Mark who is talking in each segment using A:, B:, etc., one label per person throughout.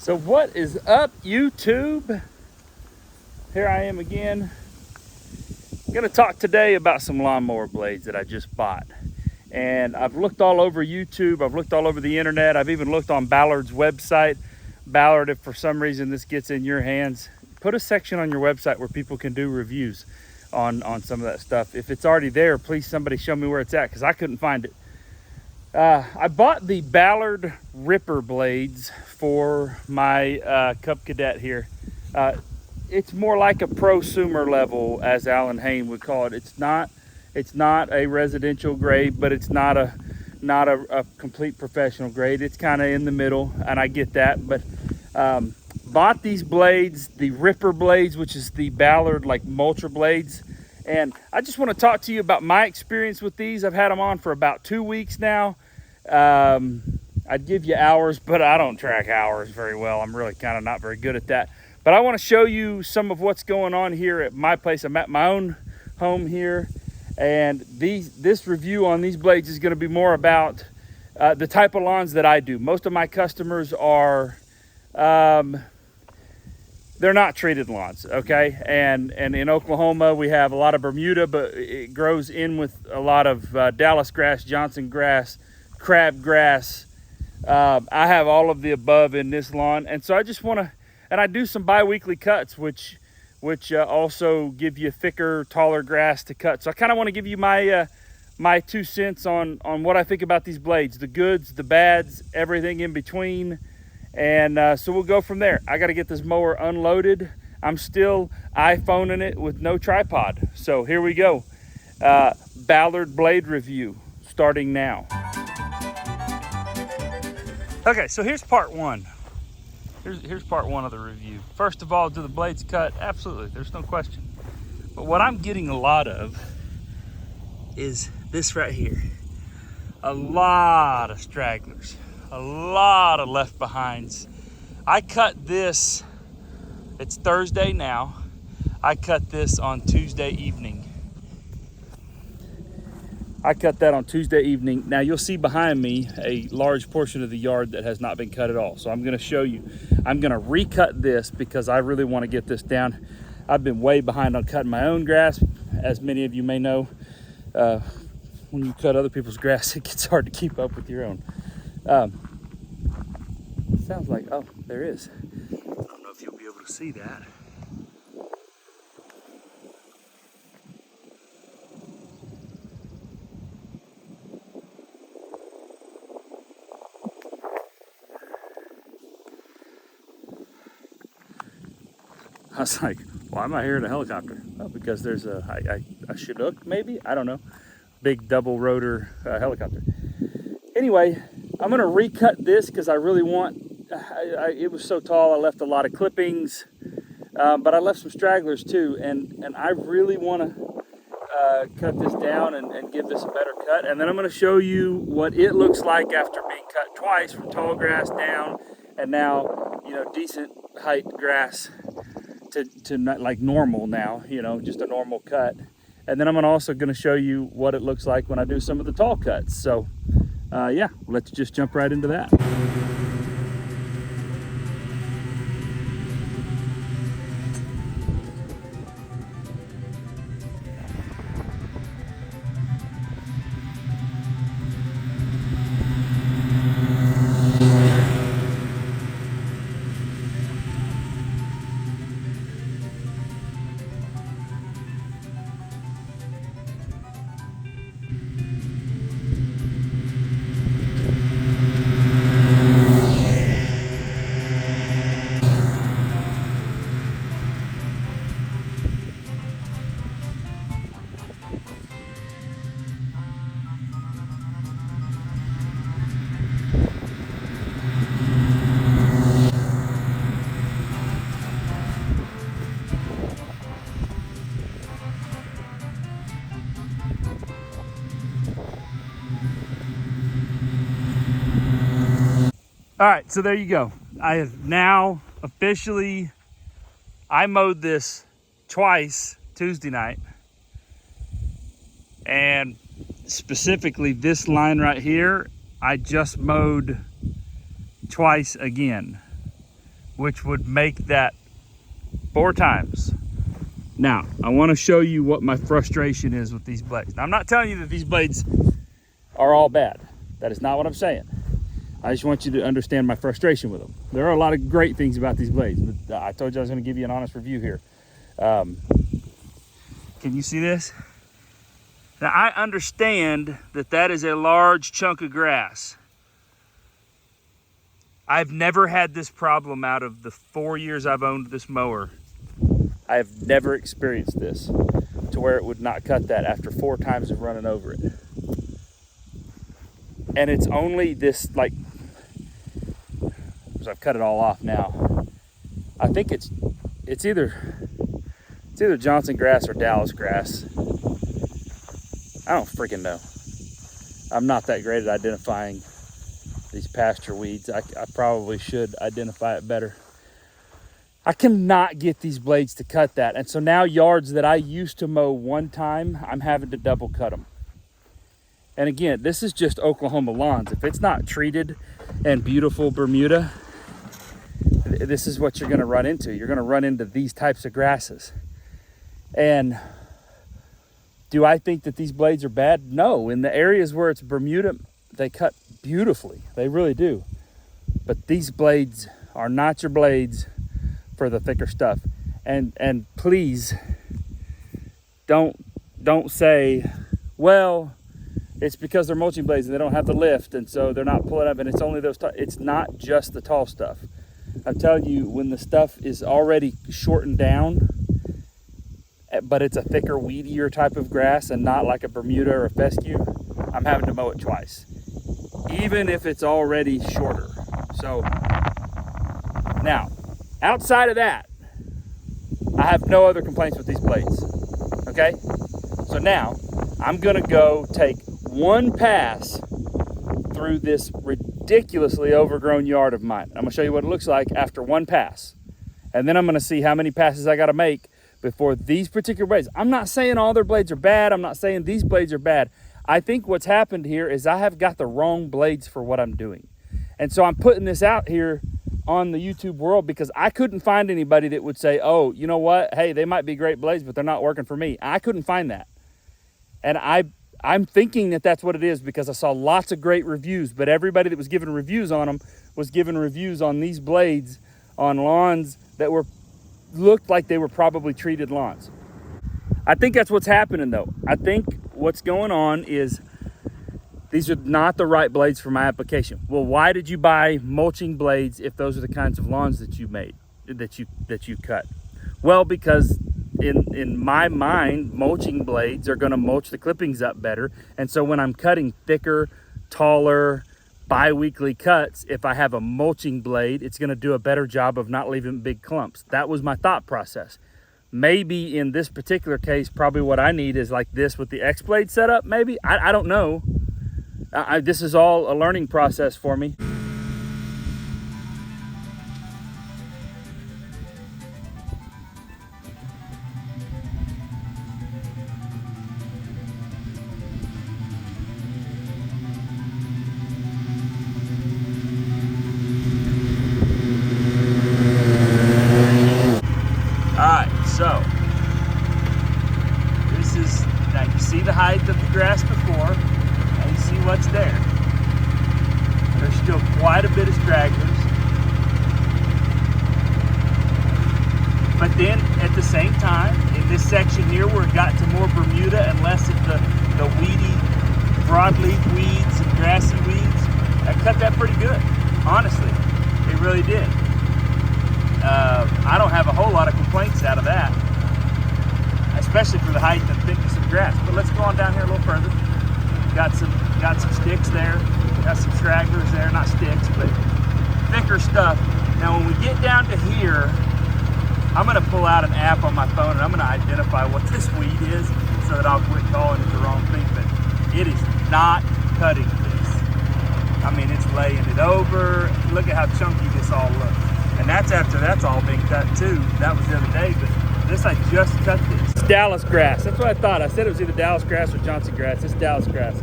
A: So what is up, YouTube? Here I am again. I'm gonna talk today about some lawnmower blades that I just bought. And I've looked all over YouTube, I've looked all over the internet, I've even looked on Ballard's website. Ballard, if for some reason this gets in your hands, put a section on your website where people can do reviews on some of that stuff. If it's already there, please somebody show me where it's at, because I couldn't find it. I bought the Ballard Ripper blades for my Cub Cadet here. It's more like a prosumer level, as Alan Hain would call it. It's not a residential grade, but it's not a complete professional grade. It's kind of in the middle, and I get that. But bought these blades, the Ripper blades, which is the Ballard like mulcher blades. And I just want to talk to you about my experience with these. I've had them on for about 2 weeks now. I'd give you hours, but I don't track hours very well. I'm really kind of not very good at that. But I want to show you some of what's going on here at my place. I'm at my own home here, and this review on these blades is going to be more about the type of lawns that I do. Most of my customers are they're not treated lawns, okay? And in Oklahoma, we have a lot of Bermuda, but it grows in with a lot of Dallas grass, Johnson grass, crabgrass. I have all of the above in this lawn. And so I just want to, and I do some bi-weekly cuts, which also give you thicker, taller grass to cut. So I kind of want to give you my my 2 cents on what I think about these blades, the goods, the bads, everything in between. And so we'll go from there. I got to get this mower unloaded. I'm still iPhoning it with no tripod. So here we go. Ballard blade review starting now. Okay, so here's part one. Here's part one of the review. First of all, do the blades cut? Absolutely, there's no question. But what I'm getting a lot of is this right here. A lot of stragglers. A lot of left behinds. I cut this, it's Thursday now. I cut this on Tuesday evening. I cut that on Tuesday evening. Now you'll see behind me a large portion of the yard that has not been cut at all. So I'm gonna show you. I'm gonna recut this because I really wanna get this down. I've been way behind on cutting my own grass. As many of you may know, when you cut other people's grass, it gets hard to keep up with your own. Sounds like, oh, there is. I don't know if you'll be able to see that. I was like, why am I hearing a helicopter? Oh, because there's a Chinook, maybe? I don't know. Big double rotor helicopter. Anyway, I'm gonna recut this because I really want, it was so tall, I left a lot of clippings, but I left some stragglers too, and I really wanna cut this down and give this a better cut. And then I'm gonna show you what it looks like after being cut twice from tall grass down, and now, you know, decent height grass to not like normal now, you know, just a normal cut. And then I'm also gonna show you what it looks like when I do some of the tall cuts. So yeah, let's just jump right into that. All right, so there you go. I have now officially, I mowed this twice Tuesday night. And specifically this line right here, I just mowed twice again. which would make that 4 times. Now, I want to show you what my frustration is with these blades. Now, I'm not telling you that these blades are all bad. That is not what I'm saying. I just want you to understand my frustration with them. There are a lot of great things about these blades, but I told you I was going to give you an honest review here. Can you see this? Now, I understand that that is a large chunk of grass. I've never had this problem out of the 4 years I've owned this mower. I have never experienced this to where it would not cut that after 4 times of running over it. And it's only this, like, because I've cut it all off now. I think it's either Johnson grass or Dallas grass. I don't freaking know. I'm not that great at identifying these pasture weeds. I probably should identify it better. I cannot get these blades to cut that. And so now yards that I used to mow 1 time, I'm having to double cut them. And again, this is just Oklahoma lawns. If it's not treated and beautiful Bermuda, this is what you're gonna run into. You're gonna run into these types of grasses. And do I think that these blades are bad? No. In the areas where it's Bermuda, they cut beautifully. They really do. But these blades are not your blades for the thicker stuff. And please don't say, well, it's because they're mulching blades and they don't have the lift and so they're not pulling up and it's only those it's not just the tall stuff. I'm telling you, when the stuff is already shortened down, but it's a thicker, weedier type of grass and not like a Bermuda or a fescue, I'm having to mow it twice, even if it's already shorter. So now, outside of that, I have no other complaints with these blades, okay? So now, I'm gonna go take 1 pass through this ridiculously overgrown yard of mine. I'm gonna show you what it looks like after 1 pass. And then I'm gonna see how many passes I gotta make before these particular blades. I'm not saying all their blades are bad. I'm not saying these blades are bad. I think what's happened here is I have got the wrong blades for what I'm doing. And so I'm putting this out here on the YouTube world because I couldn't find anybody that would say, oh, you know what? Hey, they might be great blades, but they're not working for me. I couldn't find that. And I'm thinking that that's what it is because I saw lots of great reviews, but everybody that was giving reviews on them was giving reviews on these blades on lawns that looked like they were probably treated lawns. I think that's what's happening though. I think what's going on is these are not the right blades for my application. Well, why did you buy mulching blades if those are the kinds of lawns that you made, that you cut? Well, because in my mind, mulching blades are gonna mulch the clippings up better. And so when I'm cutting thicker, taller, bi-weekly cuts, if I have a mulching blade, it's gonna do a better job of not leaving big clumps. That was my thought process. Maybe in this particular case, probably what I need is like this with the X blade setup, maybe. I don't know. This is all a learning process for me. So, this is, now you see the height of the grass before, and you see what's there. There's still quite a bit of stragglers. But then, at the same time, in this section here where it got to more Bermuda and less of the weedy, broadleaf weeds and grassy weeds, I cut that pretty good, honestly. It really did. I don't have a whole lot of complaints out of that, especially for the height and thickness of grass. But let's go on down here a little further. Got some sticks there, got some stragglers there, not sticks, but thicker stuff. Now when we get down to here, I'm gonna pull out an app on my phone and I'm gonna identify what this weed is so that I'll quit calling it the wrong thing, but it is not cutting this. I mean, it's laying it over. Look at how chunky this all looks. And that's after that's all been cut too. That was the other day, but this, I just cut this. It's Dallas grass. That's what I thought. I said it was either Dallas grass or Johnson grass. It's Dallas grass.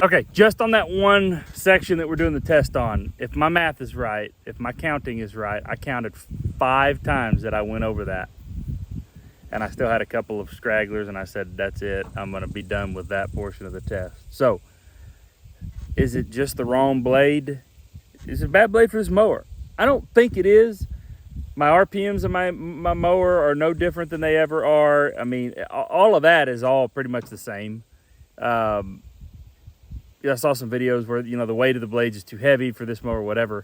A: Okay, just on that one section that we're doing the test on, if my math is right, if my counting is right, I counted 5 times that I went over that. And I still had a couple of stragglers, and I said, that's it. I'm gonna be done with that portion of the test. So, is it just the wrong blade? Is it a bad blade for this mower? I don't think it is. My RPMs of my mower are no different than they ever are. I mean, all of that is all pretty much the same. I saw some videos where, you know, the weight of the blades is too heavy for this mower or whatever.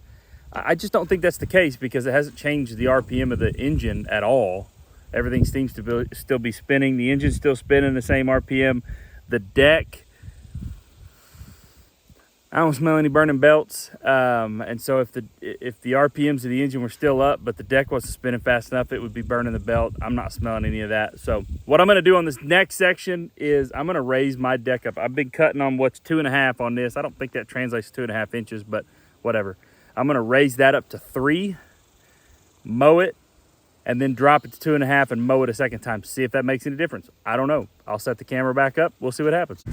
A: I just don't think that's the case because it hasn't changed the RPM of the engine at all. Everything seems to still be spinning. The engine's still spinning the same RPM. The deck, I don't smell any burning belts. And so if the RPMs of the engine were still up, but the deck wasn't spinning fast enough, it would be burning the belt. I'm not smelling any of that. So what I'm gonna do on this next section is I'm gonna raise my deck up. I've been cutting on what's 2.5 on this. I don't think that translates to 2.5 inches, but whatever. I'm gonna raise that up to 3, mow it, and then drop it to 2.5 and mow it a second time to see if that makes any difference. I don't know. I'll set the camera back up. We'll see what happens.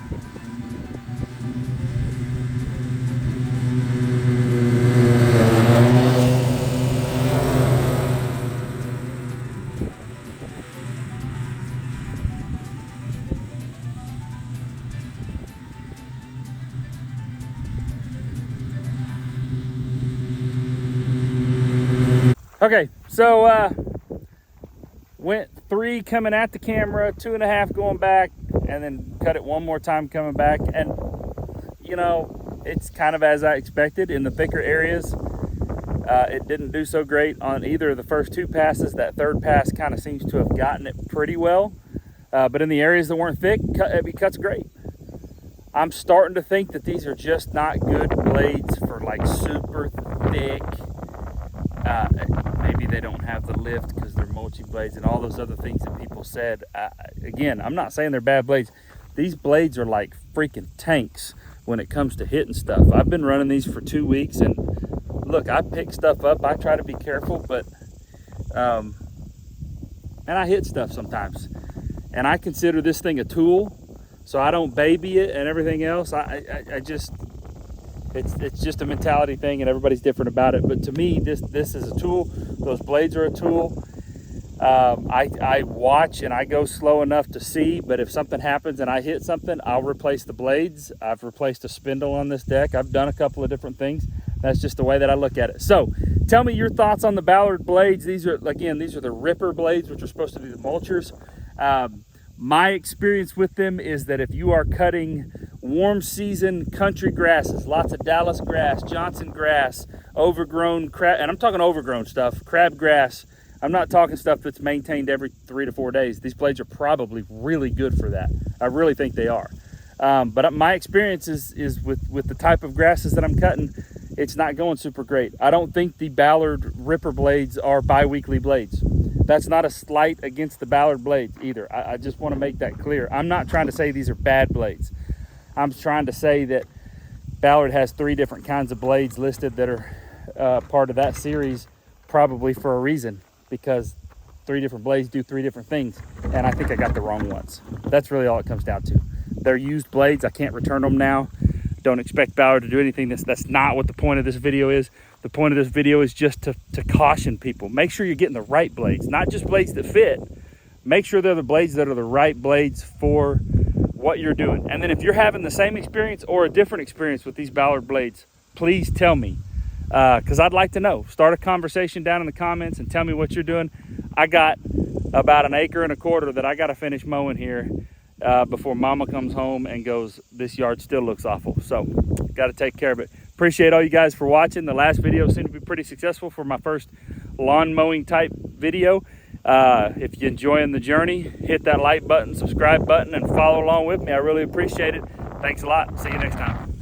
A: Okay, so went 3 coming at the camera, 2.5 going back, and then cut it one more time coming back. And you know, it's kind of as I expected in the thicker areas. It didn't do so great on either of the first 2 passes. That third pass kind of seems to have gotten it pretty well. But in the areas that weren't thick, it cuts great. I'm starting to think that these are just not good blades for like super thick. Maybe they don't have the lift because they're mulchi blades and all those other things that people said. Again, I'm not saying they're bad blades. These blades are like freaking tanks when it comes to hitting stuff. I've been running these for 2 weeks, and look, I pick stuff up. I try to be careful, but and I hit stuff sometimes. And I consider this thing a tool, so I don't baby it and everything else. I just, it's just a mentality thing, and everybody's different about it. But to me, this is a tool. Those blades are a tool. I watch and I go slow enough to see, but if something happens and I hit something, I'll replace the blades. I've replaced a spindle on this deck. I've done a couple of different things. That's just the way that I look at it. So tell me your thoughts on the Ballard blades. These are, again, these are the ripper blades, which are supposed to be the mulchers. My experience with them is that if you are cutting warm season country grasses, lots of Dallas grass, Johnson grass, overgrown crab, and I'm talking overgrown stuff, crabgrass. I'm not talking stuff that's maintained every 3 to 4 days. These blades are probably really good for that. I really think they are. But my experience is with the type of grasses that I'm cutting, it's not going super great. I don't think the Ballard ripper blades are bi-weekly blades. That's not a slight against the Ballard blades either. I just want to make that clear. I'm not trying to say these are bad blades. I'm trying to say that Ballard has 3 different kinds of blades listed that are part of that series, probably for a reason, because 3 different blades do 3 different things, and I think I got the wrong ones. That's really all it comes down to. They're used blades. I can't return them now. Don't expect Ballard to do anything. That's not what the point of this video is. The point of this video is just to caution people. Make sure you're getting the right blades, not just blades that fit. Make sure they're the blades that are the right blades for what you're doing. And then if you're having the same experience or a different experience with these Ballard blades, please tell me, because I'd like to know. Start a conversation down in the comments and tell me what you're doing. I got about 1.25 acres that I got to finish mowing here before Mama comes home and goes, this yard still looks awful. So got to take care of it. Appreciate all you guys for watching. The last video seemed to be pretty successful for my first lawn mowing type video. If you're enjoying the journey, hit that like button, subscribe button, and follow along with me. I really appreciate it. Thanks a lot. See you next time.